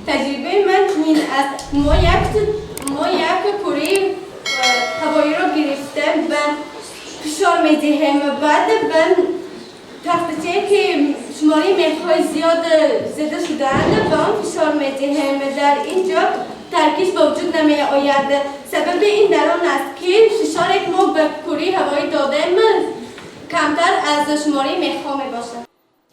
تجربه من این است. ما یک کره هوایی را گرفتیم و فشار میدهیم و بعد تختچه که شماره میخ‌های زیاد زده شده‌اند به آن فشار میدهیم. در اینجا ترکیش به وجود نمی آید. سبب این در آن است که فشاری که ما به کره هوایی دادیم کمتر از شماره میخ‌ها میباشد.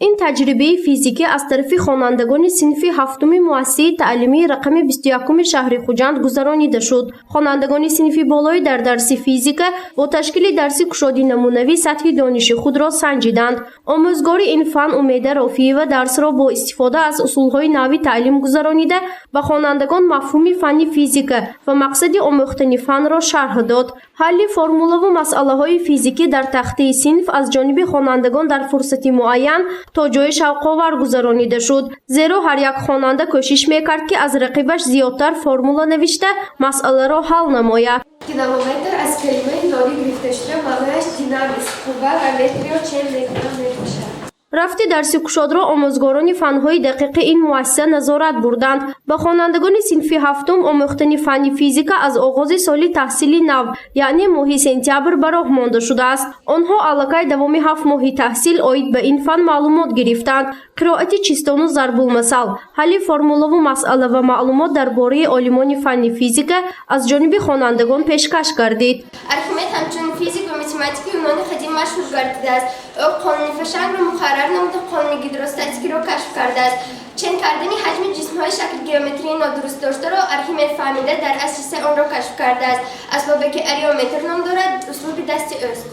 این تجربه فیزیکی از طرف خوانندگان صنف هفتم مؤسسه تعلیمی رقم 21 شهر خوجند گذرانیده شد. خوانندگان صنف بالای در درس فیزیک با تشکیل درس گشادی نمونوی سطح دانش خود را سنجیدند. آموزگار این فن امید رافعی و درس را با استفاده از اصولهای نوی تعلیم گذرانیده و خوانندگان مفهوم فن فیزیک و مقصد آموختن فن را شرح داد. حل فرموله و مسئله های فیزیکی در تخته صنف از جانب خوانندگان در فرصت معین تا جای شوق‌آور گذرانیده شد، زیرا هر یک خواننده کوشش میکرد که از رقیبش زیادتر فرموله نوشته مسئله را حل نماید. دینامومتر از کلمه لاری گرفته شده، معنیش دینامیسم، قوه و متر و چند میکنه میباشد. رفت درس گشاد را آموزگاران فن‌های دقیق این مؤسسه نظارت بردند. به خوانندگان صنف هفتم آموختن فن فیزیک از آغاز سال تحصیلی نو یعنی ماه سپتامبر به راه مانده شده است. آنها علاقه دوام 7 ماه تحصیل آید به این فن معلومات گرفتند. قرائت چیستان و ضرب المثل، حل فرموله و مسئله و معلومات درباره عالمان فن فیزیک از جانب خوانندگان پیشکش گردید. ارخیمید همچون فیزیک و متماتیک یونانی قدیم مشهور گردیده است. او قانون فشنگ را مقرر نموده، قانون گیدروستاتیکی را کشف کرده است. چنین کردن حجم جسم‌های شکل گئومتری نادرست داشته را ارخیمید فهمیده در اساس آن را کشف کرده است. اسبابی که اریومتر نام دارد اسلوب دست اوست.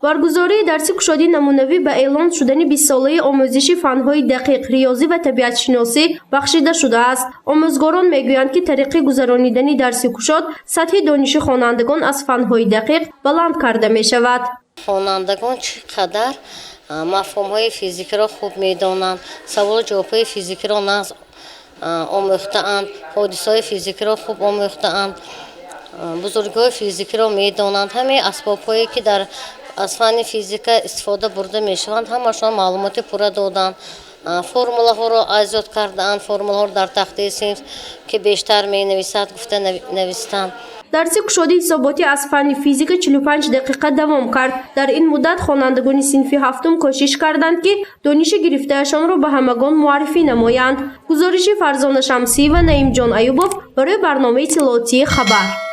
برگزاری درس گشادی نمونوی به اعلان شدن 20 ساله آموزش فن‌های دقیق ریاضی و طبیعت شناسی بخشیده شده است. آموزگاران میگویند که طریق گذرانیدن درس گشاد سطح دانش خوانندگان از فن‌های دقیق بلند کرده می شود. خوانندگان چقدر مفهوم‌های فیزیک را خوب می‌دانند، سوال جواب‌های فیزیک را نظم آموخته‌اند، حادثه‌های فیزیک را خوب آموخته‌اند، بزرگ‌های فیزیک را می‌دانند. همه اسباب‌هایی که در از فن فیزیک استفاده برده می‌شوند همشان معلومات پوره دادند. فرموله ها را ایجاد کردند، فرموله ها در تخته صنف که بیشتر می‌نویسد گفته نوشتند. درس گشادی حساباتی از فن فیزیک 45 دقیقه دوام کرد. در این مدت خوانندگان صنف هفتم کوشش کردند که دانش گرفته‌شان را به همگان معرفی نمایند. گزارش فرزانه شمسی و نعیم جان ایوبов برای برنامه اطلاعاتی خبر.